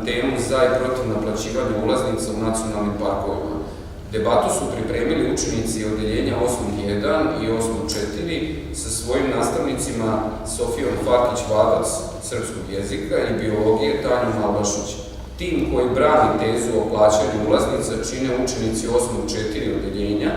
temu za i protiv naplaćivanja ulaznica u nacionalnim parkovima. Debatu su pripremili učenici odeljenja 8.1 i 8.4 sa svojim nastavnicima Sofijom Fakić-Vadac srpskog jezika i biologije Tanjom Albašić. Tim koji brani tezu o plaćanju ulaznica čine učenici 8.4 odeljenja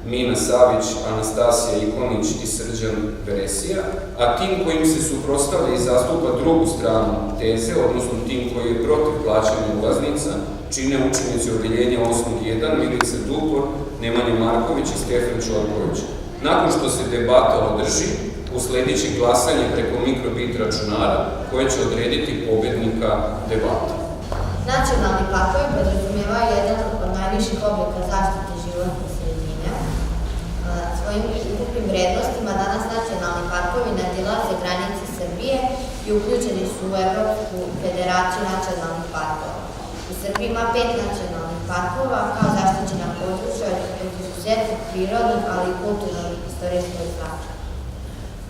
Mina Savić, Anastasija Iklonić i Srđan Veresija, a tim kojim se suprotstavlja i zastupa drugu stranu teze, odnosno tim koji je protiv plaćanja ulaznica, čine učenici odeljenja 8.1 Milica Dupor, Nemanja Marković i Stefan Čorković. Nakon što se debata održi, usledit će glasanje preko mikrobit računara koje će odrediti pobednika debata. Nacionalni parkovi podrazumijevaju jedan od najviših oblika zaštite životne sredine. Svojim ukupnim vrednostima danas nacionalni parkovi nadilaze granice Srbije i uključeni su u Evropsku federaciju nacionalnih parkova. U Srbiji ima 5 nacionalnih parkova kao zaštićena područja od izuzetnog prirodnog, ali i kulturnog i istorijskog značaja.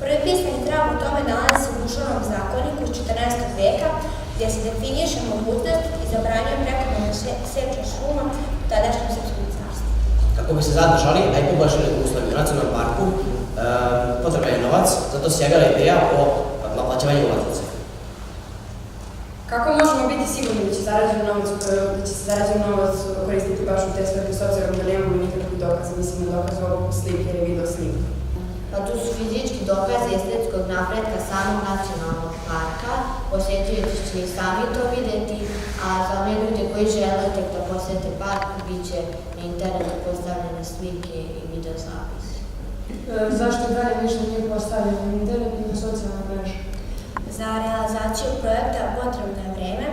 Prvi pisani trag u tome nalazi se u Dušanom zakoniku iz 14. veka, gdje se definiše mogućnost i zabranjuje prekomjerna seča šuma u tadašnjem srpskom carstvu. Kako bi se zadržali najpoboljšani uslovi u nacionalnom parku, potreban je novac, zato se javila ideja o naplaćivanju ulaznice. Kako možemo biti sigurni da će se zarađen novac koristiti baš u te svrhe, s obzirom da nemamo nikakvih dokaza, mislim na dokaz ovog slike ili video slike? Pa tu su fizički dokazi estetskog napretka samog nacionalnog parka, posjetioci će i sami to vidjeti, a za one ljude koji žele tek da posjete park, bit će na internetu postavljene slike i video zapise. Zašto dalje ništa nije postavljeno na internet i na socijalne mreže? Za realizaciju projekta potrebno je vreme.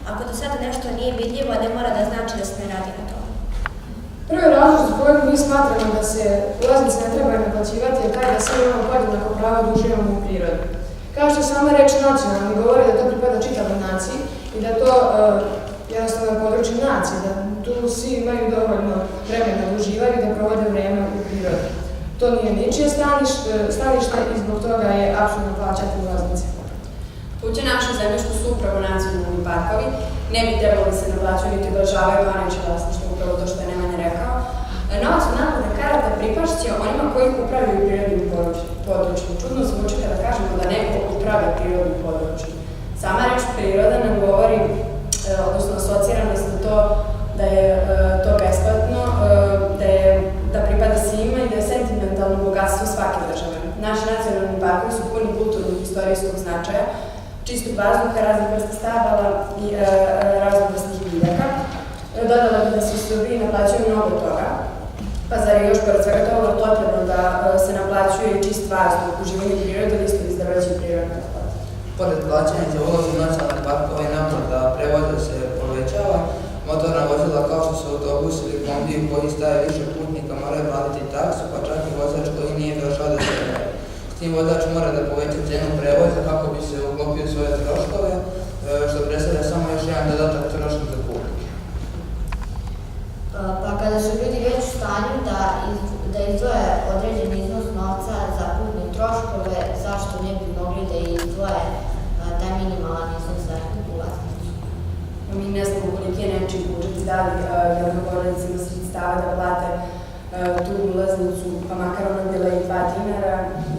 Ako do sada nešto nije vidljivo, ne mora da znači da se ne radi na tome. Prvi razlog za kojeg mi smatramo da se ulaznice ne trebaju naplaćivati je taj da svi imamo podjednako pravo da uživamo u prirodi. Kao što sama reč nacionalni govori da to pripada čitavoj naciji i da to jednostavno područje nacije, da tu svi imaju dovoljno vremena da uživaju i da provode vreme u prirodi. To nije ničije stanište i zbog toga je apsolutno plaćati ulaznice. Kuće naše zemlje što su upravo nacionalni parkovi, ne bi trebalo da se naplaćuju niti obeležavaju kao neće vlasništvo, upravo to što je Nemanja rekao. Novac od naplate karata pripašće onima koji upravljaju prirodnim područjem. Čudno zvuči kada kažemo da neko upravlja prirodnim područjem. Sama reč priroda nam govori, odnosno asocira nas na to da je to besplatno, da pripada svima i da je sentimentalno bogatstvo svake države. Naši nacionalni parkovi su puni kulturnog i istorijskog značaja, čistog vazduha, raznih vrsta stabala i raznovrsnih biljaka. Dodala bi da se u Srbiji naplaćuje mnogo toga, pa zar je još pored svega toga potrebno da se naplaćuje i čist vazduh, uživanje prirode, listovi iz drveća i prirodne otpade. Pored plaćanja za ulaz u nacionalne parkove i naplata prevoza se povećava, motorna vozila kao što su autobus ili kombi koji staje više putnika moraju platiti taksu, pa čak i vozač koji nije došao do sebe. S tim vozač mora da poveća cenu prevoza kako bi se uklopio svoje troškove, što predstavlja samo još jedan dodatak troška za putnike. Pa kada su ljudi već u stanju da izdvoje određen iznos novca za putne troškove, zašto ne bi mogli da izdvoje taj minimalan iznos za ulaznicu? Mi ne znamo koliki je nečiji budžet i da li jedna porodica ima sredstava da plate tu ulaznicu, pa makar ona bila i 2 dinara, i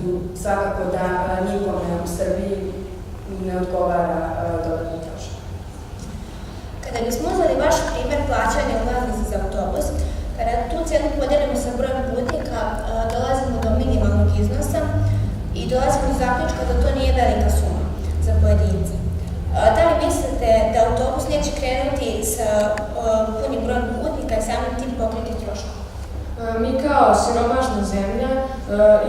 svakako da nikome u Srbiji ne odgovara dodatni trošak. Kada bismo uzeli vaš primer plaćanja ulaznice za autobus, kada tu cenu podelimo sa brojem putnika, dolazimo do minimalnog iznosa i dolazimo do zaključka da to nije velika suma za pojedince. Da li mislite da autobus neće krenuti sa punim brojem putnika i samim tim pokriti troškove? Mi kao siromašna zemlja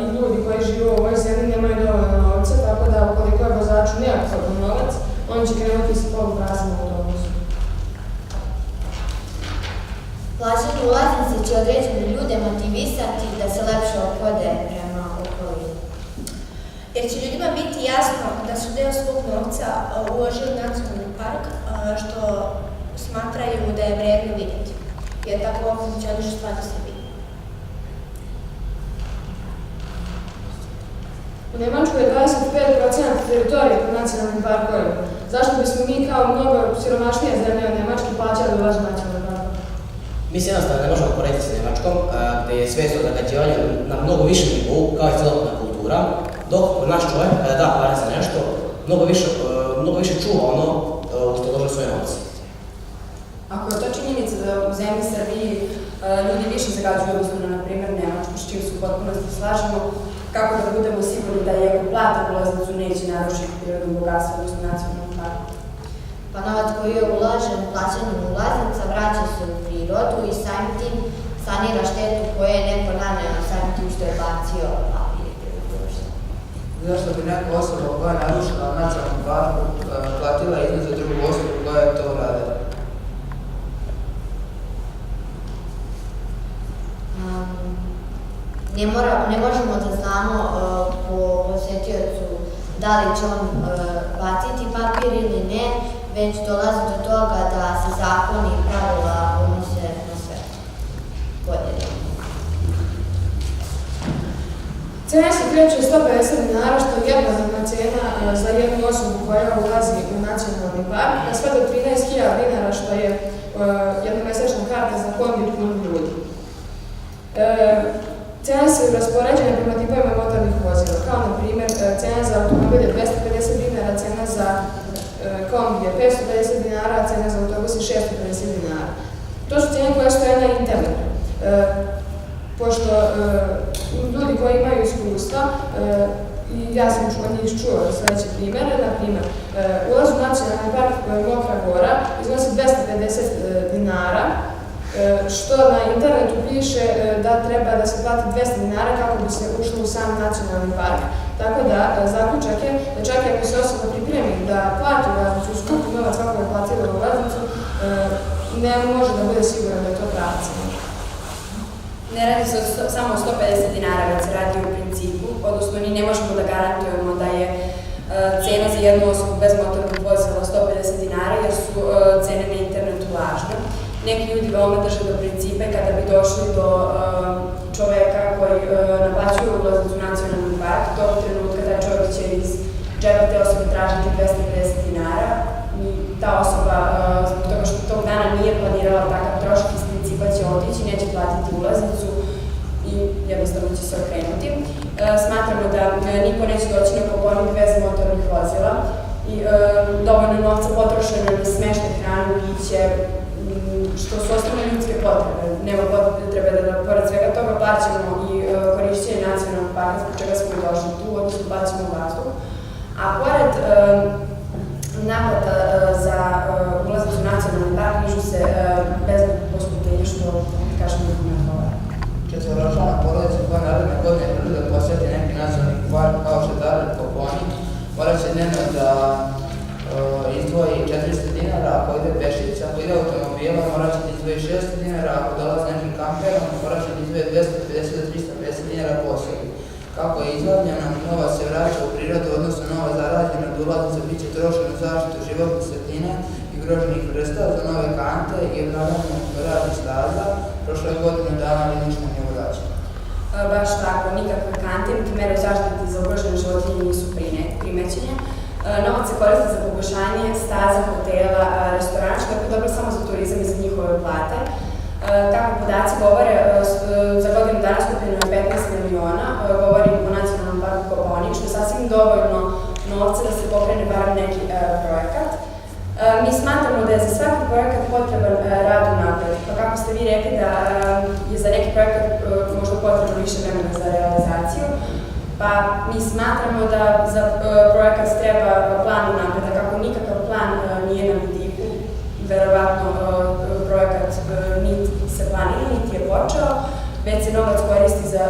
i ljudi koji žive u ovoj zemlji nemaju dovoljno novca, tako da ukoliko je vozaču neophodan novac, on će krenuti sa polupraznim autobusom. Plaćanje ulaznice će određene ljude motivisati da se lepše ophode prema okolini. Jer će ljudima biti jasno da su deo svog novca uložili u nacionalni park, što smatraju da je vredno vidjeti. Jer tako ovo funkcioniše stvar u Srbiji. U Nemačkoj je 25% teritorije po nacionalnim parkovima. Zašto bismo mi kao mnogo siromašnija zemlja od Nemačke plaćali ulaz u nacionalne parkove? Mi se jednostavno ne možemo porediti s Njemačkom, gdje je svijest o zagađivanju na mnogo višem nivou, kao i celokupna kultura, dok naš čovjek, kada da pare za nešto, mnogo više čuva ono u što lože svoje novce. Ako je to činjenica da u zemlji Srbiji ljudi više zagađuju odnosno na primjer Nemačku, s čim se u potpunosti slažemo, kako da budemo sigurni da i ako plate ulaznicu neće narušiti prirodno bogatstvo odnosno nacionalnu parku? Pa novac koji je uložen u plaćanju ulaznica vraća se u prirodu i samim tim sanira štetu koje je neko naneo samim tim što je bacio papir. Zašto bi neka osoba koja je narušila nacionalnu parku platila iznos za drugu osobu koja je to uradila? Ne možemo da znamo po posetiocu da li će on baciti papir ili ne, već dolazi do toga da se zakoni i pravila odnose na sve podjednako. Cena se kreće od 150 dinara, što je jednostavna cena za jednu osobu koja ulazi u nacionalni park, a sve do 13.000 dinara, što je jednomesečna karta za kombi pun ljudi. Cena se raspoređena prema tipovima motornih vozila, kao na primjer cena za automobil je 250 dinara, cena za kombi je 550 dinara, a cena za autobus je 650 dinara. To su cijene koje stoje na internetu. Pošto ljudi koji imaju iskustva, i ja sam od njih čuo sledeće primere, na primjer, ulaz u nacionalni park Mokra Gora iznosi 250 dinara, što na internetu piše da treba da se plati 200 dinara kako bi se ušlo u sam nacionalni park. Tako da, zaključak je da čak i ako se osoba pripremi da plati ulaznicu, skupi novac kako je platila ulaznicu, ne može da bude siguran da je to prava cena. Ne radi se samo o 150 dinara, već se radi u principu, odnosno mi ne možemo da garantujemo da je cena za jednu osobu bez motornog vozila 150 dinara, jer su cene na internetu lažne. Neki ljudi veoma drže do principa i kada bi došli do čoveka koji naplaćuje ulaznicu u nacionalni park, tog trenutka taj čovjek će iz džepa te osobe tražiti 250 dinara i ta osoba, zbog toga što tog dana nije planirala takav trošak, iz principa će otići, neće platiti ulaznicu i jednostavno će se okrenuti. Smatramo da niko neće doći na Kopaonik bez motornih vozila i dovoljno novca potrošeno na smeštaj, hranu, piće, što su osnovne ljudske potrebe. Nema potrebe da pored svega toga plaćamo i korišćenje nacionalnog parka, zbog čega smo i došli tu, odnosno plaćamo vazduh. A pored naplata za ulaznicu u nacionalni park nižu se bez poskupljenja, što kažemo da ne odgovara. Četvoročlana porodica koja naredne godine želi da posjeti neki nacionalni park kao što je Zagreb Kopaonik, morat će dnevno da izdvoji 400 dinara ako ide pešica, ako ide automobilom morat će da izdvoji 600 dinara, ako dolazi nekim kamperom morat će da izdvoji 250 do 350 dinara po osobi. Kako je izglavljeno, novac se vraća u prirodu, odnosno nova zarađena od ulaznica bit će trošena za zaštitu životne sredine i ugroženih vrsta za nove kante i obnavljanje radnih staza. Prošle godine dana i ništa nije urađeno. Baš tako, nikakve kante niti mere u zaštiti za ugrožene životinje nisu primećene. Novac se koristi za poboljšanje staza, hotela, restorana, što je dobro samo za turizam i za njihove plate. Kako podaci govore, za godinu dana skupljeno je 15 miliona, govorim o nacionalnom parku Kopaonik, što je sasvim dovoljno novca da se pokrene bar neki projekat. Mi smatramo da je za svaki projekat potreban rad unapred, pa kako ste vi rekli da je za neki projekat možda potrebno više vremena za realizaciju, pa mi smatramo da za projekat treba plan unapred, a kako nikakav plan nije na vidiku, verovatno projekat niti se planira, niti je počeo, već se novac koristi za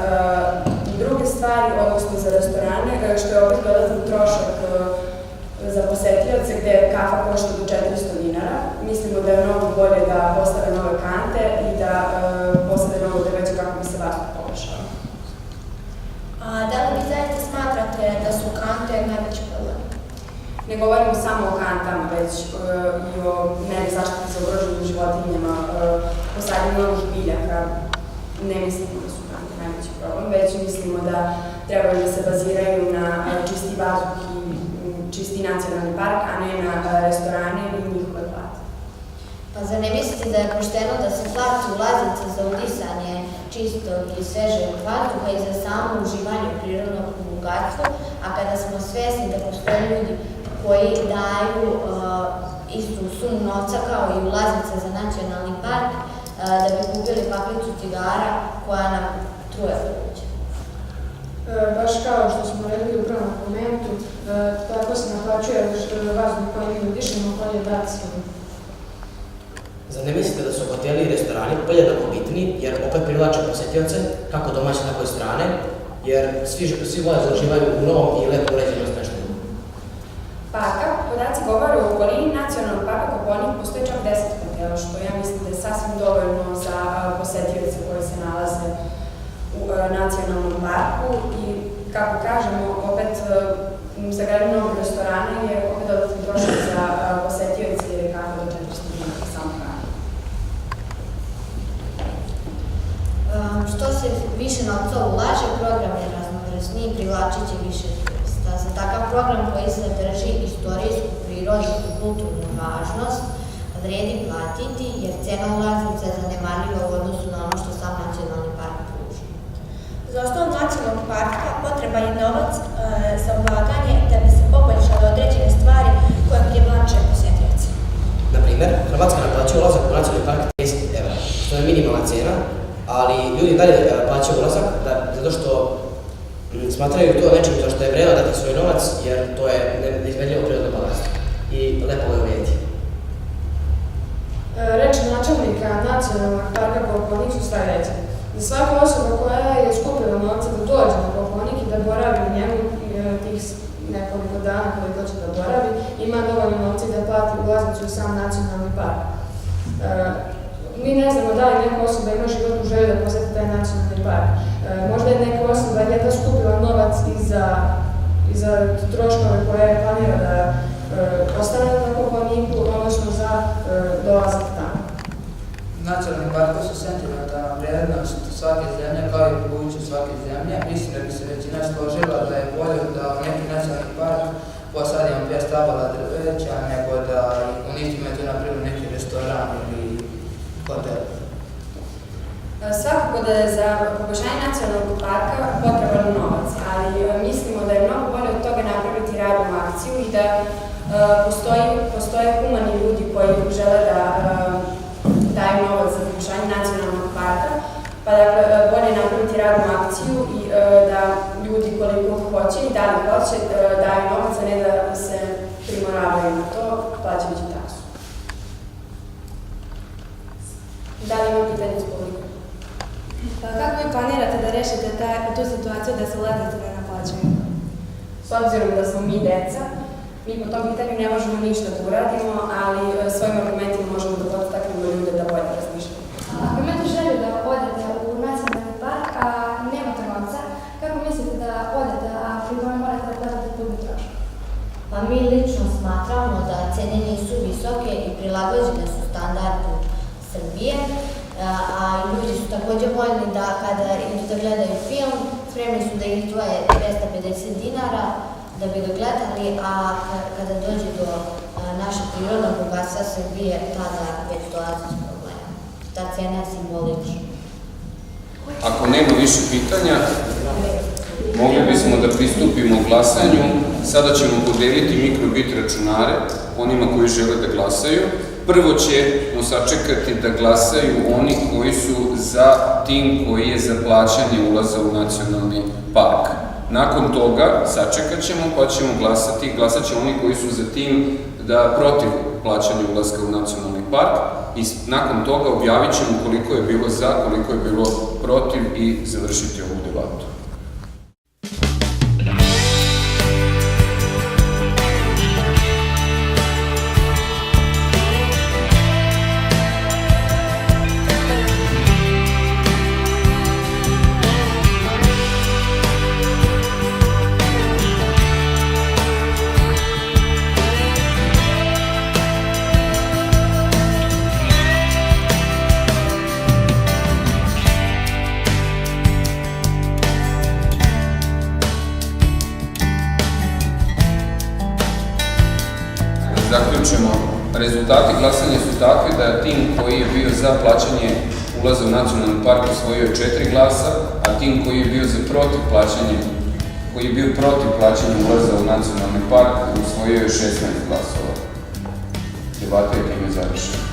druge stvari, odnosno za restorane, što je opet dodatan trošak za posetioce gde kafa košta do 400 dinara. Mislimo da je mnogo bolje da postave nove kante i da postave novo drveće kako bi se vazduh poboljšao. Da li vi zaista smatrate da su kante najveći problem? Ne govorimo samo o kantama, već i o meri zaštiti za ugroženim životinjama, posadnju novih biljaka. Ne mislimo da su kante najveći problem, već mislimo da trebaju da se baziraju na čisti vazduh i čisti nacionalni park, a ne na restorane i njihove plate. Pa zar ne mislite da je pošteno da se plati ulaznica za udisanje čistog i svežeg vazduha i za samo uživanje u prirodnom bogatstvu, a kada smo svesni da postoje ljudi koji daju istu sumu novca kao i ulaznice za nacionalni park da bi kupili paklicu cigara koja nam truje pluća. Baš kao što smo rekli u prvom momentu, tako se naplaćuje vazduh koji mi udišemo, koji je dat svojim. Zar ne mislite da su hoteli i restorani podjednako bitni, jer opet privlače posjetioce, kako domaće, tako i strane, jer svi vole da uživaju u novom i lepo uređenom smeštaju? Parka, podaci govore o okolini nacionalnog parka Kopaonik postoji čak 10 hotela, što ja mislim da je sasvim dovoljno za posetioce koji se nalaze u nacionalnom parku i, kako kažemo, opet za gradnju novog restorana je opet dodatni trošak za posetioce jer je kako do 400 dinara samo hrana. Što se više novca ulaže, program je raznovrsniji i privlačit će više turista. Za takav program koji se drži istorijsku, prirodnu i kulturnu važnost vredi platiti jer cena ulaznica je zanemarljiva u odnosu na ono što sam nacionalni park pruža. Za osnovu nacionalnog parka potreban je novac za ulaganje da bi se poboljšale određene stvari koje privlače posjetioce. Na primjer, Hrvatska naplaćuje ulazak u nacionalni park 30 evra, što je minimalna cijena, ali ljudi dalje plaćaju ulazak zato što smatraju to nečim za što je vreme dati svoj novac, jer to je neizmjerljivo prirodno bogatstvo i lepo ga uvijeti. Reči načelnika nacionalnog parka Kopaonik su sljedeće. Za svaka osoba koja je skupila novca da dođe na Kopaonik i da boravi u njemu tih nekoliko dana koliko će da boravi, ima dovoljno novca da plati ulaznicu u sam nacionalni park. Mi ne znamo da li neka osoba ima životnu želju da posjeti taj nacionalni park. Možda je neka osoba jedva skupila novac i za troškove koje planira da ostane na Kopaoniku, odnosno za dolazak tamo. Nacionalni parkovi su sentimentalna vrijednost svake zemlje kao i budućnost svake zemlje. Mislim da bi se većina složila da je bolje da u neki nacionalni park posadimo 5 stabala drveća nego da uništimo tu na primjer neki restoran ili hotel. Svakako da je za poboljšanje nacionalnog parka potreban novac, ali mislimo da je mnogo bolje od toga napraviti radnu akciju i da postoje humani ljudi koji žele da daju novac za poboljšanje nacionalnog parka, pa dakle bolje napraviti radnu akciju i da ljudi koliko hoće i da li hoće daju novac, a ne da se primoravaju na to plaćajući taksu. Da li ima pitanje s publikom? Kako vi planirate da rešite tu situaciju da se ulaznice ne naplaćuju? S obzirom da smo mi deca, mi po tom pitanju ne možemo ništa da uradimo, ali svojim argumentima možemo da podstaknemo ljude da bolje razmišljaju. Ako imate želju da odete u nacionalni park, a nemate novca, kako mislite da odete, a pri tome morate da platite putni trošak? Pa mi lično smatramo da cene nisu visoke i prilagođene su standardu Srbije, a ljudi su također voljni da kada idu da gledaju film, spremni su da ih izdvoje 250 dinara da bi ga gledali, a kada dođe do našeg prirodnog bogatstva Srbije, tada već dolazi s problema. Ta cena je simbolična. Ako nema više pitanja, mogli bismo da pristupimo glasanju. Sada ćemo podeliti mikrobit računare onima koji žele da glasaju. Prvo ćemo sačekati da glasaju oni koji su za tim koji je za plaćanje ulaza u nacionalni park. Nakon toga sačekat ćemo pa ćemo glasati. Glasat će oni koji su za tim da protiv plaćanja ulaska u nacionalni park i nakon toga objavit ćemo koliko je bilo za, koliko je bilo protiv i završiti ovu debatu. zaključimo, rezultati glasanja su takvi da tim koji je bio za plaćanje ulaza u nacionalni park osvojio 4 glasa, a tim koji je bio protiv plaćanja ulaza u nacionalni park osvojio je 16 glasova. Debata je time završena.